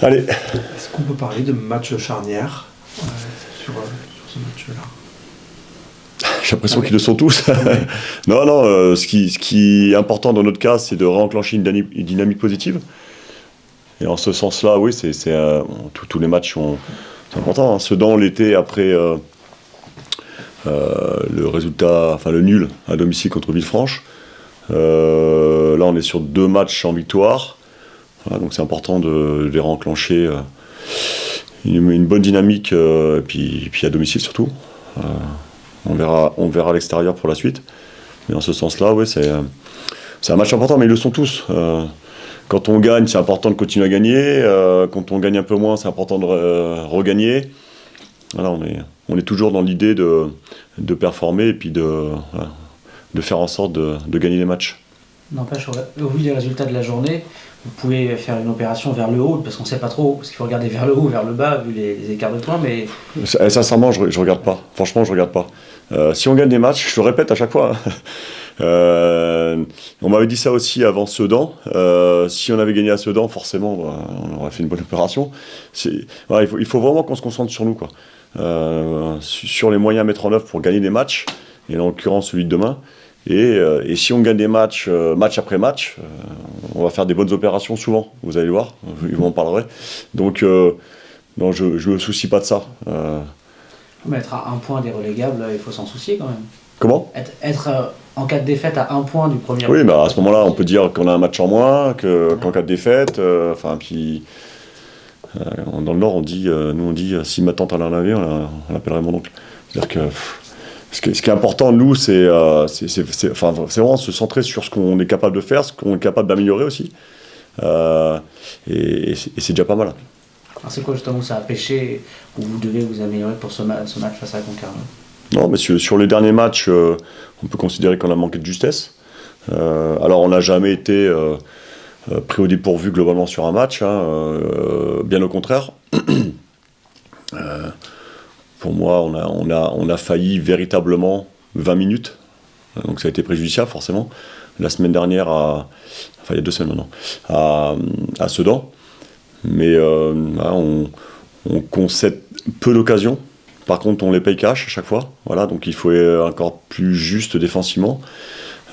Allez. Est-ce qu'on peut parler de match charnière sur ce match-là? J'ai l'impression qu'ils le sont tous. Non, ce qui est important dans notre cas, c'est de réenclencher une dynamique positive. Et en ce sens-là, oui, tous les matchs sont importants. Hein. Sedan, l'été, après le résultat, enfin le nul à domicile contre Villefranche, là on est sur 2 matchs en victoire. Voilà, donc c'est important de les réenclencher une bonne dynamique, et puis à domicile surtout. On verra à l'extérieur pour la suite. Mais en ce sens-là, oui, c'est un match important, mais ils le sont tous. Quand on gagne, c'est important de continuer à gagner. Quand on gagne un peu moins, c'est important de regagner. Voilà, on est toujours dans l'idée de performer et puis de faire en sorte de gagner les matchs. N'empêche, au vu des résultats de la journée, vous pouvez faire une opération vers le haut, parce qu'on ne sait pas trop, parce qu'il faut regarder vers le haut ou vers le bas, vu les écarts de points, mais... Sincèrement, je regarde pas. Franchement, je regarde pas. Si on gagne des matchs, je le répète à chaque fois, on m'avait dit ça aussi avant Sedan. Si on avait gagné à Sedan, forcément, on aurait fait une bonne opération. Voilà, il faut vraiment qu'on se concentre sur nous, quoi. Sur les moyens à mettre en œuvre pour gagner des matchs, et en l'occurrence celui de demain. Et si on gagne des matchs, match après match, on va faire des bonnes opérations souvent, vous allez voir, vous en parlerez. Donc, non, je ne me soucie pas de ça. Mais être à 1 point des relégables, il faut s'en soucier quand même. Comment ? Être en cas de défaite à 1 point du premier. Oui, à ce moment-là, on peut dire qu'on a un match en moins, qu'en cas de défaite. Puis dans le Nord, on dit si ma tante en a un avis, on l'appellerait mon oncle. C'est-à-dire que ce qui est important, nous, c'est vraiment se centrer sur ce qu'on est capable de faire, ce qu'on est capable d'améliorer aussi. Et c'est déjà pas mal. Alors c'est quoi justement où ça a pêché, où vous devez vous améliorer pour ce match face à la Concarneau ? Non, mais sur les derniers matchs, on peut considérer qu'on a manqué de justesse. Alors, on n'a jamais été pris au dépourvu globalement sur un match, bien au contraire. Pour moi, on a failli véritablement 20 minutes, donc ça a été préjudiciable forcément. La semaine dernière, il y a 2 semaines maintenant, à Sedan. Mais on concède peu d'occasions. Par contre, on les paye cash à chaque fois. Voilà, donc il faut être encore plus juste défensivement,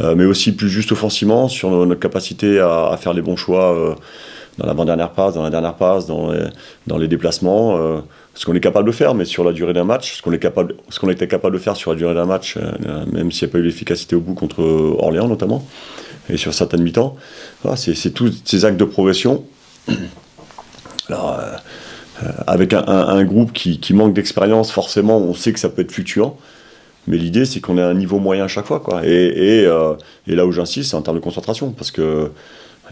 mais aussi plus juste offensivement sur notre capacité à faire les bons choix dans l'avant-dernière passe, dans la dernière passe, dans les déplacements. Ce qu'on est capable de faire, mais sur la durée d'un match, ce qu'on était capable de faire sur la durée d'un match, même s'il n'y a pas eu l'efficacité au bout contre Orléans notamment, et sur certaines mi-temps, voilà, c'est tous ces actes de progression. Alors, avec un groupe qui manque d'expérience, forcément, on sait que ça peut être fluctuant, mais l'idée, c'est qu'on ait un niveau moyen à chaque fois, quoi. Et là où j'insiste, c'est en termes de concentration, parce que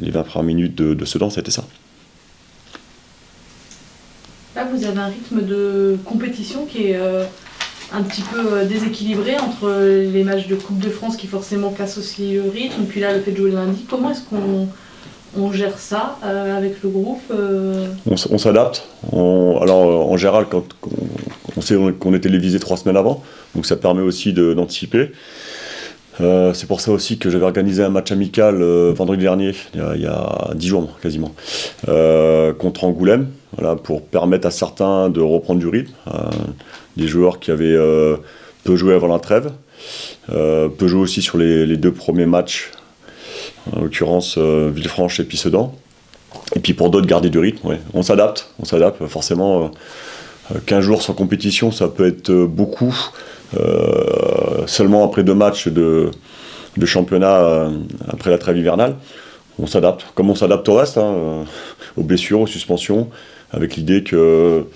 les 20 premières minutes de Sedan, c'était ça. Là, vous avez un rythme de compétition qui est un petit peu déséquilibré entre les matchs de Coupe de France qui forcément cassent aussi le rythme, puis là, le fait de jouer le lundi. Comment est-ce qu'on gère ça avec le groupe On s'adapte. Alors, en général, quand on sait qu'on est télévisé 3 semaines avant, donc ça permet aussi d'anticiper. C'est pour ça aussi que j'avais organisé un match amical vendredi dernier, il y a 10 jours quasiment, contre Angoulême, voilà, pour permettre à certains de reprendre du rythme, des joueurs qui avaient peu joué avant la trêve, peu joué aussi sur les 2 premiers matchs, en l'occurrence Villefranche et puis Sedan, et puis pour d'autres garder du rythme. Ouais. On s'adapte forcément. 15 jours sans compétition, ça peut être beaucoup. Seulement après 2 matchs de championnat après la trêve hivernale, on s'adapte, comme on s'adapte au reste, aux blessures, aux suspensions, avec l'idée que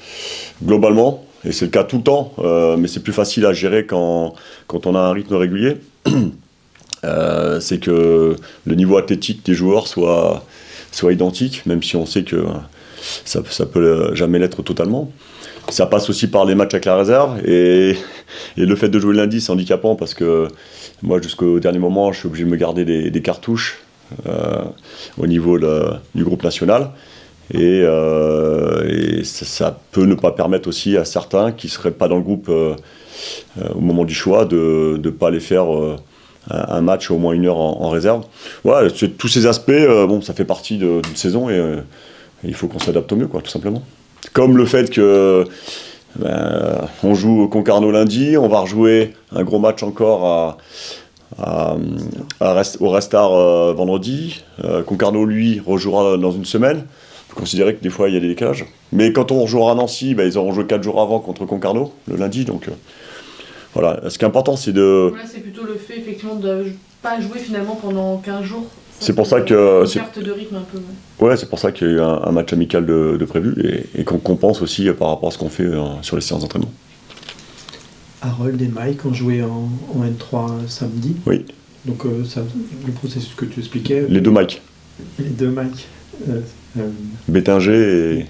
globalement, et c'est le cas tout le temps, mais c'est plus facile à gérer quand on a un rythme régulier, c'est que le niveau athlétique des joueurs soit identique, même si on sait que ça peut jamais l'être totalement. Ça passe aussi par les matchs avec la réserve, et le fait de jouer le lundi, c'est handicapant parce que moi, jusqu'au dernier moment, je suis obligé de me garder des cartouches au niveau du groupe national, et ça peut ne pas permettre aussi à certains qui ne seraient pas dans le groupe au moment du choix de ne pas aller faire un match au moins 1 heure en réserve. Ouais, tous ces aspects, ça fait partie d'une saison, et il faut qu'on s'adapte au mieux, quoi, tout simplement. Comme le fait que on joue au Concarneau lundi, on va rejouer un gros match encore au Restart vendredi. Concarneau, lui, rejouera dans une semaine. Il faut considérer que des fois, il y a des décalages. Mais quand on rejouera à Nancy, ils auront joué 4 jours avant contre Concarneau, le lundi. Donc voilà. Ce qui est important, c'est de... Là, c'est plutôt le fait, effectivement, de ne pas jouer finalement pendant 15 jours. C'est pour ça que... Une perte de rythme un peu. Ouais, c'est pour ça qu'il y a eu un match amical de prévu et qu'on compense aussi par rapport à ce qu'on fait sur les séances d'entraînement. Harold et Mike ont joué en N3 samedi. Oui. Donc le processus que tu expliquais. Les deux Mike. Les deux Mike. Bétinger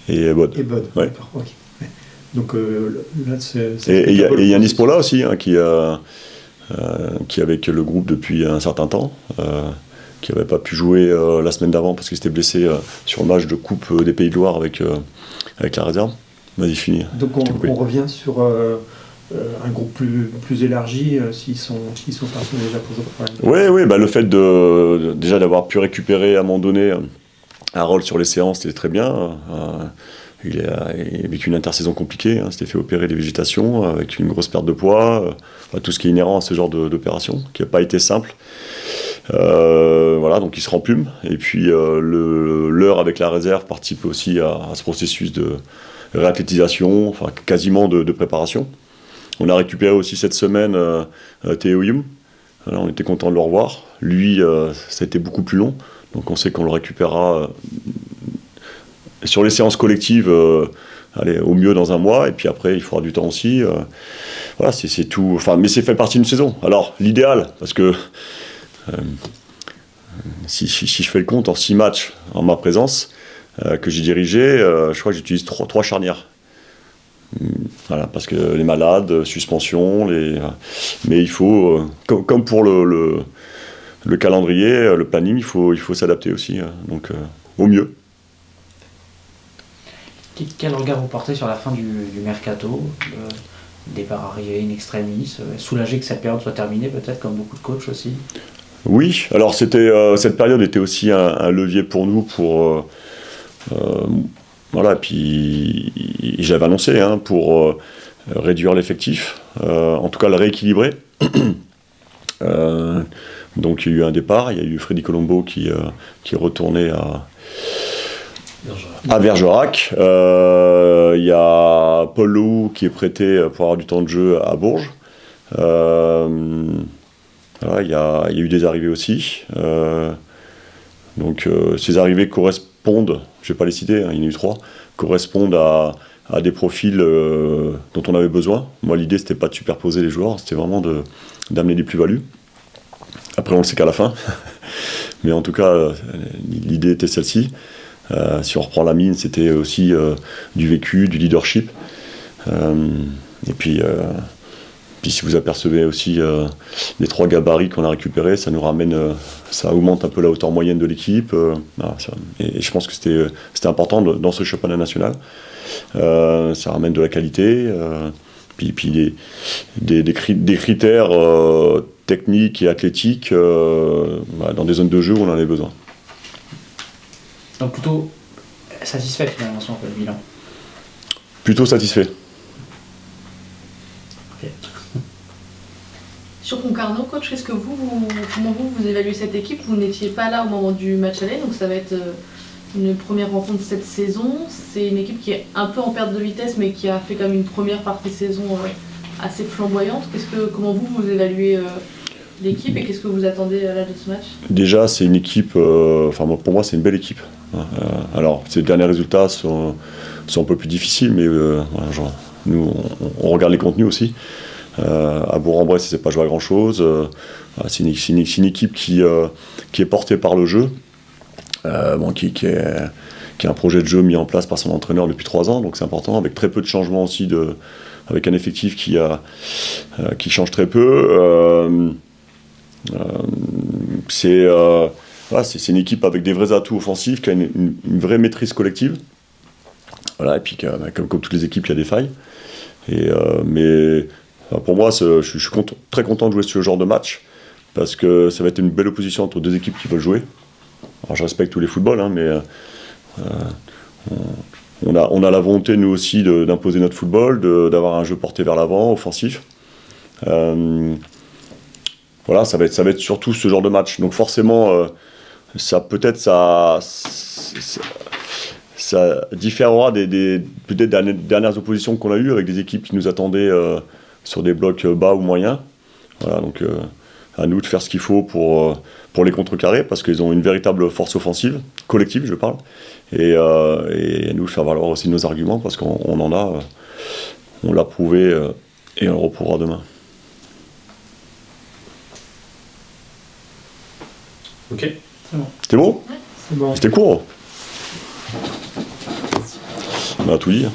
et Bod. Et Bod, ouais. D'accord, ok. Ouais. Donc là, c'est... Et il y a Yannis Paula aussi, hein, qui est avec le groupe depuis un certain temps, qui n'avait pas pu jouer la semaine d'avant parce qu'il s'était blessé sur le match de Coupe des Pays de Loire avec la réserve. Vas-y, finis. Donc on revient sur un groupe plus élargi s'ils sont partis déjà pour jouer. Oui, le fait déjà d'avoir pu récupérer à un moment donné Harold sur les séances, c'était très bien. Il a vécu une intersaison compliquée, s'était fait opérer des végétations avec une grosse perte de poids, tout ce qui est inhérent à ce genre d'opération, qui n'a pas été simple. Donc il se remplume. Et puis l'heure avec la réserve participe aussi à ce processus de réathlétisation, quasiment de préparation. On a récupéré aussi cette semaine Théo Hume. On était content de le revoir. Lui, ça a été beaucoup plus long, donc on sait qu'on le récupérera sur les séances collectives, au mieux dans un mois, et puis après il faudra du temps aussi. C'est tout. Mais c'est fait partie d'une saison. Alors l'idéal, parce que si je fais le compte en 6 matchs en ma présence que j'ai dirigé, je crois que j'utilise 3 charnières. Parce que les malades, suspension, mais il faut, comme pour le calendrier, le planning, il faut s'adapter aussi, donc au mieux. Quel regard vous portez sur la fin du mercato, le départ arrivé in extremis, soulagé que cette période soit terminée peut-être, comme beaucoup de coachs aussi? Oui, alors cette période était aussi un levier pour nous pour... puis j'avais annoncé pour réduire l'effectif, en tout cas le rééquilibrer. Donc il y a eu un départ, il y a eu Freddy Colombo qui est retourné à Bergerac. Il y a Paul Lou qui est prêté pour avoir du temps de jeu à Bourges. Il y a eu des arrivées aussi. Donc ces arrivées correspondent, je ne vais pas les citer, il y en a eu 3, correspondent à des profils dont on avait besoin. Moi, l'idée, c'était pas de superposer les joueurs, c'était vraiment d'amener des plus-values. Après, on le sait qu'à la fin. Mais en tout cas, l'idée était celle-ci. Si on reprend la mine, c'était aussi du vécu, du leadership. Et puis si vous apercevez aussi les 3 gabarits qu'on a récupérés, ça nous ramène, ça augmente un peu la hauteur moyenne de l'équipe. Et je pense que c'était important dans ce championnat national. Ça ramène de la qualité, puis des critères techniques et athlétiques dans des zones de jeu où on en avait besoin. Donc plutôt satisfait finalement si on fait le bilan. Plutôt satisfait. Okay. Sur Concarneau, coach, comment vous évaluez cette équipe? Vous n'étiez pas là au moment du match aller, donc ça va être une première rencontre de cette saison. C'est une équipe qui est un peu en perte de vitesse, mais qui a fait quand même une première partie de saison assez flamboyante. Comment vous évaluez l'équipe et qu'est-ce que vous attendez là de ce match? Déjà, c'est une équipe, pour moi, c'est une belle équipe. Alors, ces derniers résultats sont un peu plus difficiles, mais nous, on regarde les contenus aussi. À Bourg-en-Bresse, ça ne s'est pas joué à grand-chose. C'est une équipe qui est portée par le jeu, qui a un projet de jeu mis en place par son entraîneur depuis 3 ans, donc c'est important, avec très peu de changements aussi, avec un effectif qui change très peu. C'est une équipe avec des vrais atouts offensifs, qui a une vraie maîtrise collective. Et puis comme toutes les équipes, il y a des failles. Mais pour moi, je suis très content de jouer ce genre de match, parce que ça va être une belle opposition entre 2 équipes qui veulent jouer. Alors je respecte tous les footballs, mais On a la volonté, nous aussi, d'imposer notre football, d'avoir un jeu porté vers l'avant, offensif. Voilà, ça va être surtout ce genre de match. Donc forcément, ça différera peut-être des dernières oppositions qu'on a eues avec des équipes qui nous attendaient sur des blocs bas ou moyens. Voilà, donc à nous de faire ce qu'il faut pour les contrecarrer, parce qu'ils ont une véritable force offensive, collective je parle, et à nous de faire valoir aussi nos arguments, parce qu'on en a, on l'a prouvé et on le reprouvera demain. Ok. C'était bon ? C'est bon. C'était court ? On a tout dit.